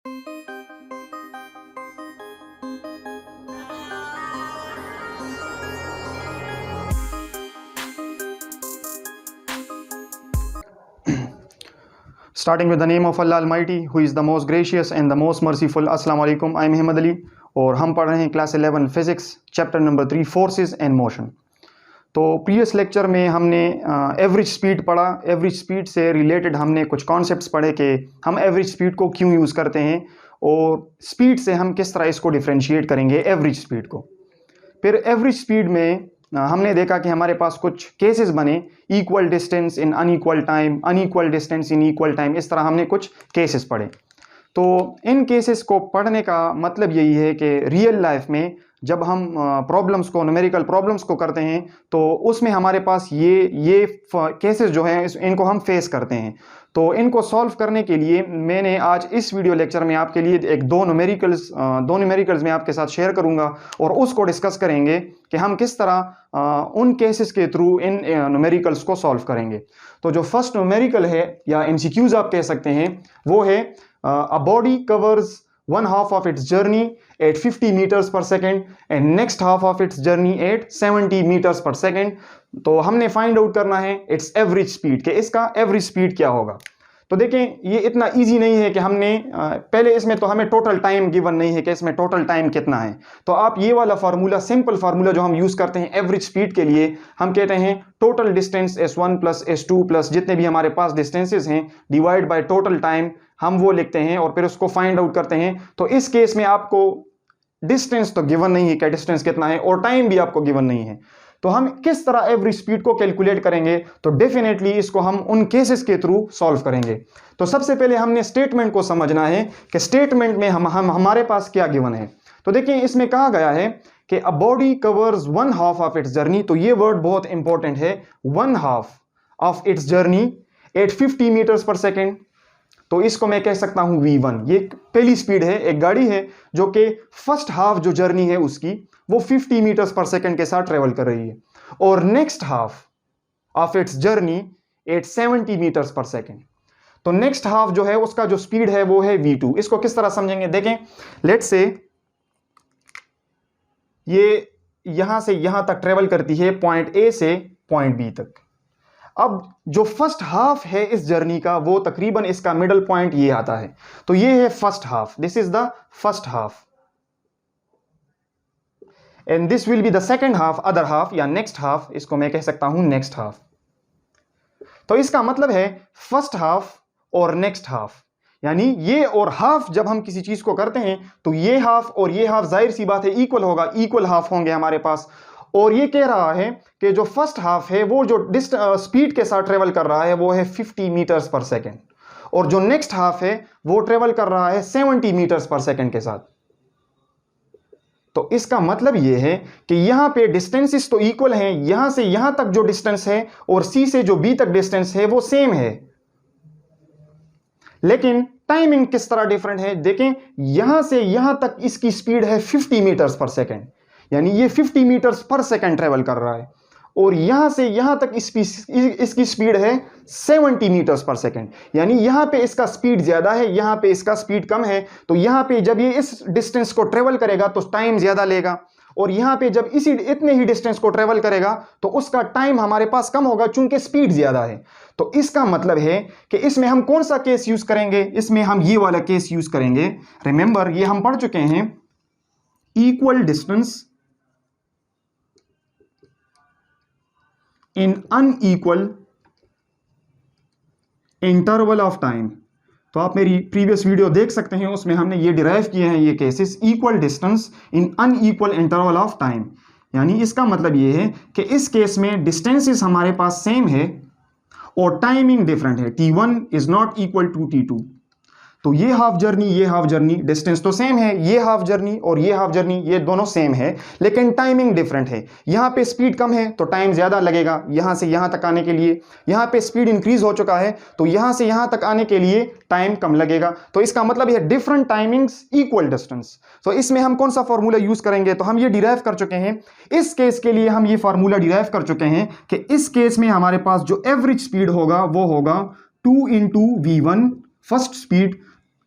Starting with the name of Allah Almighty, who is the most gracious and the most merciful. Assalamu alaikum. I am Ahmed Ali और हम पढ़ रहे हैं class 11 physics chapter number 3 forces and motion. तो previous lecture में हमने average speed पढ़ा। Average speed से रिलेटेड हमने कुछ कॉन्सेप्ट्स पढ़े कि हम एवरेज स्पीड को क्यों यूज़ करते हैं और स्पीड से हम किस तरह इसको डिफ्रेंशिएट करेंगे एवरेज स्पीड को। फिर एवरेज स्पीड में हमने देखा कि हमारे पास कुछ केसेस बने, equal distance in unequal time, unequal distance in equal time, इस तरह हमने कुछ केसेस पढ़े। तो इन केसेस को पढ़ने का मतलब यही है कि रियल लाइफ में जब हम प्रॉब्लम्स को, न्यूमेरिकल प्रॉब्लम्स को करते हैं तो उसमें हमारे पास ये केसेस जो हैं इनको हम फेस करते हैं। तो इनको सॉल्व करने के लिए मैंने आज इस वीडियो लेक्चर में आपके लिए दो न्यूमेरिकल्स मैं आपके साथ शेयर करूंगा और उसको डिस्कस करेंगे कि हम किस तरह उन केसेस के थ्रू इन न्यूमेरिकल्स को सॉल्व करेंगे। तो जो फर्स्ट न्यूमेरिकल है या एमसीक्यूज आप कह सकते हैं वो है a body covers one half of its journey at 50 meters per second and next half of its journey at 70 meters per second। तो हमने फाइंड आउट करना है इट्स एवरेज स्पीड, कि इसका एवरेज स्पीड क्या होगा। तो देखें ये इतना इजी नहीं है कि हमने पहले इसमें तो हमें टोटल टाइम गिवन नहीं है कि इसमें टोटल टाइम कितना है। तो आप ये वाला फार्मूला, सिंपल फार्मूला जो हम यूज़ करते हैं एवरेज स्पीड के लिए, हम कहते हैं total distance S1 plus S2 plus जितने भी हमारे पास डिस्टेंसेज हैं डिवाइड बाय टोटल टाइम, हम वो लिखते हैं और फिर उसको फाइंड आउट करते हैं। तो इस केस में आपको डिस्टेंस तो गिवन नहीं है कि डिस्टेंस कितना है और टाइम भी आपको गिवन नहीं है। तो हम किस तरह एवरेज स्पीड को कैलकुलेट करेंगे, तो डेफिनेटली इसको हम उन केसेस के थ्रू सॉल्व करेंगे। तो सबसे पहले हमने स्टेटमेंट को समझना है कि स्टेटमेंट में हमारे पास क्या गिवन है। तो देखिए इसमें कहा गया है कि a body covers one half of its journey. तो ये वर्ड बहुत इंपॉर्टेंट है, one half of its journey at 50 meters per second. तो इसको मैं कह सकता हूं V1। ये पहली स्पीड है, एक गाड़ी है जो कि फर्स्ट हाफ जो जर्नी है उसकी वो 50 मीटर्स पर सेकंड के साथ ट्रेवल कर रही है और next half of its journey at 70 meters per second. तो नेक्स्ट हाफ जो है उसका जो स्पीड है वो है V2। इसको किस तरह समझेंगे, देखें लेट्स से ये यहां से यहां तक ट्रेवल करती है पॉइंट A से पॉइंट B तक। अब जो फर्स्ट हाफ है इस जर्नी का वो तकरीबन इसका मिडल पॉइंट ये आता है। तो ये है first half, this is the first half and this will be the second half, other half या नेक्स्ट हाफ, इसको मैं कह सकता हूं नेक्स्ट हाफ। तो इसका मतलब है फर्स्ट हाफ और नेक्स्ट हाफ, यानी ये और हाफ जब हम किसी चीज को करते हैं तो ये हाफ और ये हाफ जाहिर सी बात है इक्वल होगा, इक्वल हाफ होंगे हमारे पास। और ये कह रहा है कि जो फर्स्ट हाफ है वो जो स्पीड के साथ ट्रेवल कर रहा है वो है 50 मीटर्स पर सेकेंड और जो नेक्स्ट हाफ है वो ट्रेवल कर रहा है 70 मीटर्स पर सेकेंड के साथ। तो इसका मतलब ये है कि यहां पे डिस्टेंसेस तो इक्वल हैं, यहां से यहां तक जो डिस्टेंस है और C से जो B तक डिस्टेंस है वो सेम है, लेकिन टाइमिंग किस तरह डिफरेंट है। देखें यहां से यहां तक इसकी स्पीड है 50 मीटर्स पर सेकेंड, यानी ये 50 मीटर्स पर सेकेंड ट्रेवल कर रहा है और यहां से यहां तक इसकी स्पीड है 70 मीटर्स पर सेकेंड, यानी यहां पे इसका स्पीड ज्यादा है, यहां पे इसका स्पीड कम है। तो यहां पे जब ये इस डिस्टेंस को ट्रेवल करेगा तो टाइम ज्यादा लेगा और यहां पे जब इतने ही डिस्टेंस को ट्रेवल करेगा तो उसका टाइम हमारे पास कम होगा चूंकि स्पीड ज्यादा है। तो इसका मतलब है कि इसमें हम कौन सा केस यूज करेंगे, इसमें हम ये वाला केस यूज करेंगे। रिमेंबर ये हम पढ़ चुके हैं, equal distance in unequal interval of time. तो आप मेरी प्रीवियस वीडियो देख सकते हैं, उसमें हमने ये डिराइव किए हैं ये cases, equal distance in unequal interval of time. यानी इसका मतलब ये है कि इस केस में डिस्टेंसेस हमारे पास सेम है और टाइमिंग डिफरेंट है, T1 is not equal to T2। तो ये हाफ जर्नी डिस्टेंस तो सेम है, ये हाफ जर्नी और ये हाफ जर्नी ये दोनों सेम है, लेकिन टाइमिंग डिफरेंट है। यहाँ पे स्पीड कम है तो टाइम ज़्यादा लगेगा यहाँ से यहाँ तक आने के लिए, यहाँ पे स्पीड इंक्रीज हो चुका है तो यहाँ से यहाँ तक आने के लिए टाइम कम लगेगा। तो इसका मतलब है डिफरेंट टाइमिंग्स इक्वल डिस्टेंस। तो इसमें हम कौन सा फॉर्मूला यूज़ करेंगे, तो हम ये डिराइव कर चुके हैं इस केस के लिए, हम ये फार्मूला डिराइव कर चुके हैं कि इस केस में हमारे पास जो एवरेज स्पीड होगा वो होगा 2 × V1 first speed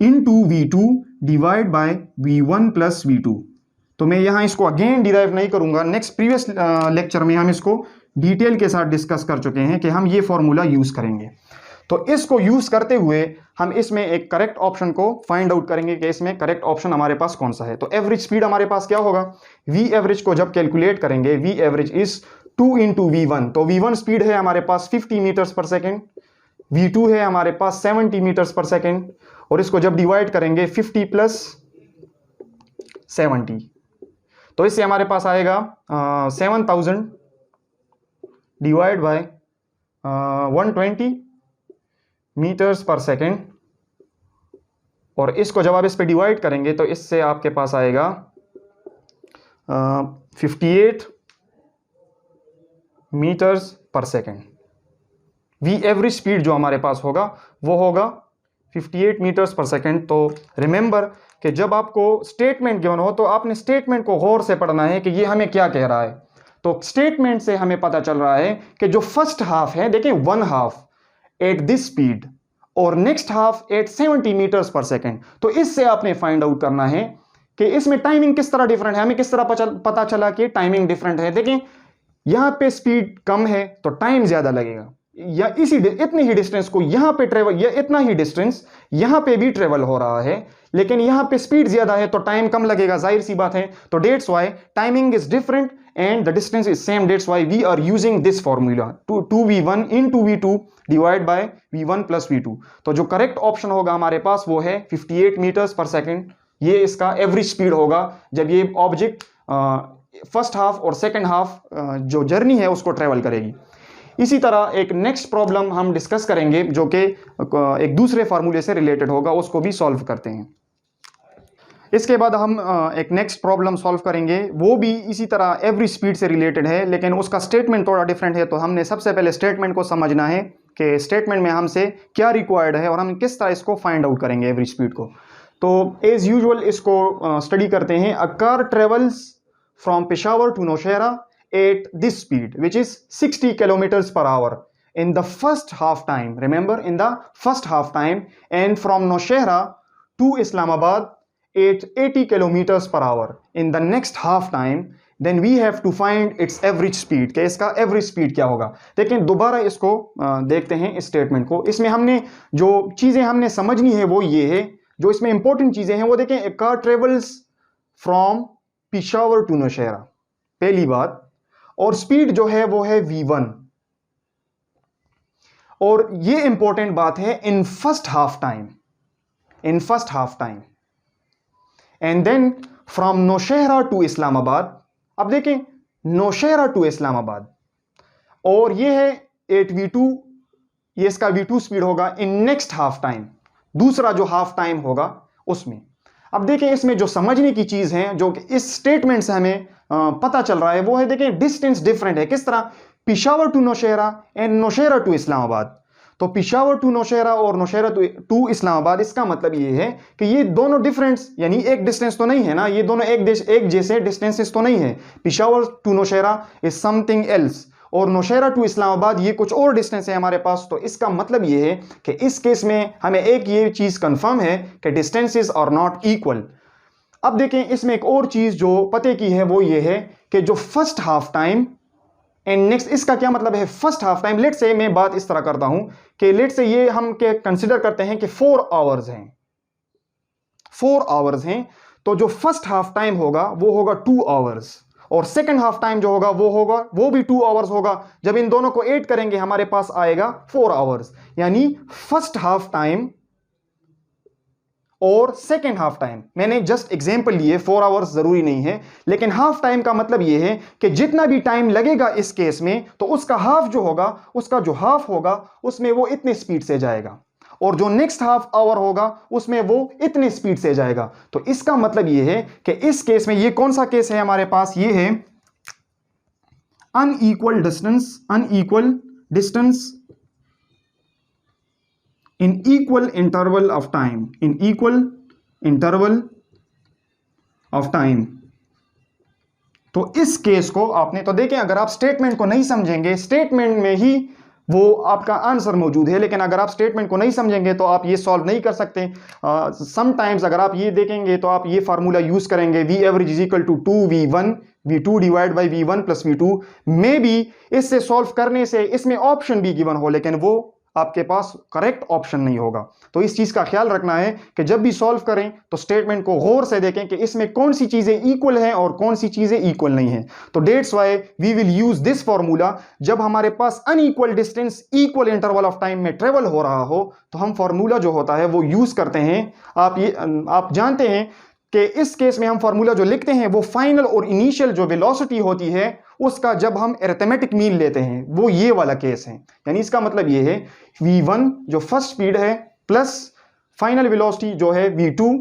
into V2 divide by V1 plus V2। तो मैं यहाँ इसको अगेन डिराइव नहीं करूंगा, नेक्स्ट प्रीवियस लेक्चर में हम इसको डिटेल के साथ डिस्कस कर चुके हैं कि हम ये फॉर्मूला यूज करेंगे। तो इसको यूज करते हुए हम इसमें एक करेक्ट ऑप्शन को फाइंड आउट करेंगे कि इसमें करेक्ट ऑप्शन हमारे पास कौन सा है। तो एवरेज स्पीड हमारे पास क्या होगा, वी एवरेज को जब कैलकुलेट करेंगे, V average is 2 into V1। तो V1 स्पीड है हमारे पास 50 मीटर्स पर सेकेंड, V2 है हमारे पास 70 मीटर्स पर सेकेंड, और इसको जब डिवाइड करेंगे 50 प्लस 70, तो इससे हमारे पास आएगा 7000 divide by 120 metres per second, और इसको जब आप इस पे डिवाइड करेंगे तो इससे आपके पास आएगा 58 metres per second. V average speed जो हमारे पास होगा वो होगा 58 मीटर्स पर सेकेंड। तो रिमेंबर कि जब आपको स्टेटमेंट गिवन हो तो आपने स्टेटमेंट को गौर से पढ़ना है कि ये हमें क्या कह रहा है। तो स्टेटमेंट से हमें पता चल रहा है कि जो फर्स्ट हाफ है, देखिए 1 हाफ एट दिस स्पीड और next half eight 70 meters per second. तो इससे आपने फाइंड आउट करना है कि इसमें टाइमिंग किस तरह डिफरेंट है, हमें किस तरह पता चला कि टाइमिंग डिफरेंट है। देखिए यहां पे स्पीड कम है तो टाइम ज्यादा लगेगा, या इतनी ही डिस्टेंस को यहां पे ट्रेवल, या इतना ही डिस्टेंस यहां पे भी ट्रेवल हो रहा है, लेकिन यहां पे स्पीड ज्यादा है तो टाइम कम लगेगा, जाहिर सी बात है। तो that's why timing is different and the distance is same, that's why we are using this formula 2V1 into V2 divide by V1 plus V2। तो जो करेक्ट ऑप्शन होगा हमारे पास वो है 58 मीटर्स पर सेकेंड। ये इसका एवरेज स्पीड होगा जब ये ऑब्जेक्ट फर्स्ट हाफ और सेकेंड हाफ जो जर्नी है उसको ट्रेवल करेगी। इसी तरह एक नेक्स्ट प्रॉब्लम हम डिस्कस करेंगे जो कि एक दूसरे फार्मूले से रिलेटेड होगा, उसको भी सॉल्व करते हैं। इसके बाद हम एक नेक्स्ट प्रॉब्लम सॉल्व करेंगे, वो भी इसी तरह एवरेज स्पीड से रिलेटेड है, लेकिन उसका स्टेटमेंट थोड़ा डिफरेंट है। तो हमने सबसे पहले स्टेटमेंट को समझना है कि स्टेटमेंट में हमसे क्या रिक्वायर्ड है और हम किस तरह इसको फाइंड आउट करेंगे एवरेज स्पीड को। तो एज यूजुअल इसको स्टडी करते हैं। A car travels from Peshawar to Nowshera at this speed which is 60 kilometers per hour in the first half time, remember in the first half time, and from Nowshera to Islamabad at 80 kilometers per hour in the next half time, then we have to find its average speed कि इसका average speed क्या होगा। लेकिन दोबारा इसको देखते हैं इस स्टेटमेंट को। इसमें हमने जो चीजें हमने समझनी है वो ये है, जो इसमें इंपॉर्टेंट चीजें हैं वो देखें। a car travels from Peshawar to Nowshera, पहली बात, और स्पीड जो है वो है V1, और ये इंपॉर्टेंट बात है in first half time, in first half time, and then from Nowshera to Islamabad. अब देखें नौशहरा टू इस्लामाबाद, और ये है 8V2, ये इसका V2 स्पीड होगा इन नेक्स्ट हाफ टाइम, दूसरा जो हाफ टाइम होगा उसमें। अब देखें इसमें जो समझने की चीज है, जो इस स्टेटमेंट से हमें पता चल रहा है वो है, देखें डिस्टेंस डिफरेंट है। किस तरह, Peshawar to Nowshera and Nowshera to Islamabad. तो पेशावर टू नौशहरा और नौशहरा टू इस्लामाबाद, इसका मतलब ये है कि ये दोनों डिफरेंस, यानी एक डिस्टेंस तो नहीं है ना, ये दोनों एक जैसे डिस्टेंसेस तो नहीं है। Peshawar to Nowshera is something else, और नौशहरा टू इस्लामाबाद ये कुछ और डिस्टेंस है हमारे पास। तो इसका मतलब ये है कि इस केस में हमें एक ये चीज कंफर्म है कि डिस्टेंसेस आर नॉट इक्वल। अब देखें इसमें एक और चीज जो पते की है वो ये है कि जो first half time and next, इसका क्या मतलब है फर्स्ट हाफ टाइम। लेट से मैं बात इस तरह करता हूं कि लेट से ये हम के कंसिडर करते हैं कि 4 आवर्स हैं, 4 आवर्स हैं। तो जो फर्स्ट हाफ टाइम होगा वो होगा 2 आवर्स, और सेकंड हाफ टाइम जो होगा वो भी 2 आवर्स होगा। जब इन दोनों को ऐड करेंगे हमारे पास आएगा 4 आवर्स, यानी फर्स्ट हाफ टाइम और सेकेंड हाफ टाइम। मैंने जस्ट एग्जांपल लिए, 4 आवर्स जरूरी नहीं है, लेकिन हाफ टाइम का मतलब यह है कि जितना भी टाइम लगेगा इस केस में, तो उसका हाफ जो होगा, उसका जो हाफ होगा उसमें वो इतने स्पीड से जाएगा, और जो नेक्स्ट हाफ आवर होगा उसमें वो इतने स्पीड से जाएगा। तो इसका मतलब यह है कि इस केस में, ये कौन सा केस है हमारे पास, ये है unequal distance in equal interval of time, in equal interval of time। तो इस केस को आपने, तो देखें अगर आप स्टेटमेंट को नहीं समझेंगे, स्टेटमेंट में ही वो आपका आंसर मौजूद है। लेकिन अगर आप स्टेटमेंट को नहीं समझेंगे तो आप ये सॉल्व नहीं कर सकते। समटाइम्स अगर आप ये देखेंगे तो आप ये फार्मूला यूज करेंगे, V average is equal to 2v1 v2 divide by v1 plus v2। Maybe इससे सॉल्व करने से इसमें ऑप्शन भी गिवन हो, लेकिन वो आपके पास करेक्ट ऑप्शन नहीं होगा। तो इस चीज का ख्याल रखना है कि जब भी सॉल्व करें तो स्टेटमेंट को गौर से देखें कि इसमें कौन सी चीजें इक्वल हैं और कौन सी चीजें इक्वल नहीं हैं। तो that's why we will use this formula. जब हमारे पास unequal distance equal interval of time में ट्रेवल हो रहा हो तो हम फॉर्मूला जो होता है वो यूज करते हैं। आप जानते हैं कि इस केस में हम फार्मूला जो लिखते हैं वो फाइनल और इनिशियल जो वेलोसिटी होती है उसका जब हम अरिथमेटिक मीन लेते हैं वो ये वाला केस है। यानी इसका मतलब ये है v1 जो फर्स्ट स्पीड है प्लस फाइनल वेलोसिटी जो है v2,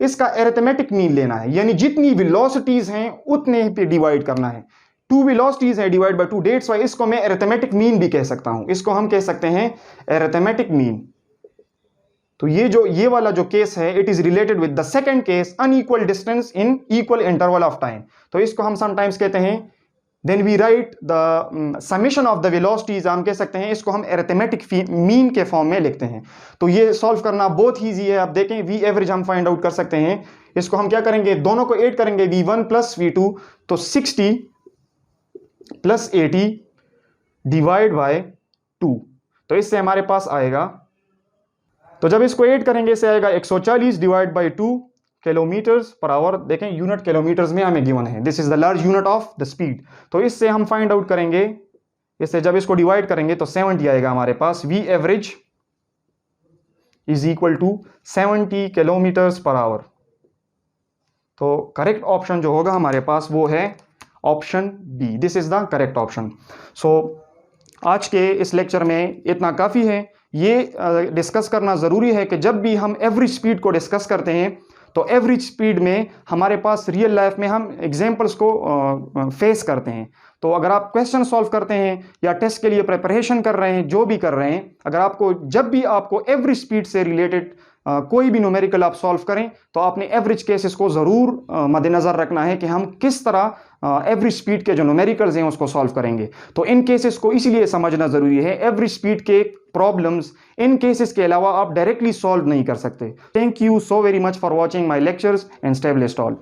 इसका अरिथमेटिक मीन लेना है। यानी जितनी वेलोसिटीज हैं उतने पे डिवाइड करना है। 2 वेलोसिटीज है डिवाइड बाय 2। डेट्स वाई इसको मैं अरिथमेटिक मीन भी कह सकता हूं। इसको हम कह सकते हैं अरिथमेटिक मीन। तो ये वाला जो केस है it is related with the second case, unequal distance in equal interval of time. तो इसको हम समटाइम्स कहते हैं then we write the summation of the velocities. हम कह सकते हैं इसको हम अरिथमेटिक मीन के फॉर्म में लिखते हैं। तो ये सॉल्व करना बहुत ईजी है। आप देखें वी एवरेज हम फाइंड आउट कर सकते हैं। इसको हम क्या करेंगे, दोनों को ऐड करेंगे, v1 प्लस v2, तो 60 प्लस 80 डिवाइड बाय 2। तो इससे हमारे पास आएगा, तो जब इसको ऐड करेंगे इससे आएगा 140 divide by 2 kilometres per our. देखें यूनिट किलोमीटर्स में हमें गिवन है, this is the large unit of the speed. तो इससे हम फाइंड आउट करेंगे, इससे जब इसको डिवाइड करेंगे तो 70 आएगा हमारे पास। V average is equal to 70 kilometres per hour. तो करेक्ट ऑप्शन जो होगा हमारे पास वो है option B, this is the correct option. So आज के इस लेक्चर में इतना काफ़ी है। ये डिस्कस करना ज़रूरी है कि जब भी हम एवरेज स्पीड को डिस्कस करते हैं तो एवरेज स्पीड में हमारे पास रियल लाइफ में हम एग्जांपल्स को फेस करते हैं। तो अगर आप क्वेश्चन सॉल्व करते हैं या टेस्ट के लिए प्रिपरेशन कर रहे हैं, जो भी कर रहे हैं, अगर आपको जब भी आपको एवरेज स्पीड से रिलेटेड कोई भी न्यूमेरिकल आप सॉल्व करें तो आपने एवरेज केसेस को ज़रूर मद्देनज़र रखना है कि हम किस तरह एवरेज स्पीड के जो न्यूमेरिकल्स हैं उसको सॉल्व करेंगे। तो इन केसेस को इसीलिए समझना ज़रूरी है। एवरेज स्पीड के प्रॉब्लम्स इन केसेस के अलावा आप डायरेक्टली सॉल्व नहीं कर सकते। Thank you so very much for watching my lectures and stay blessed all.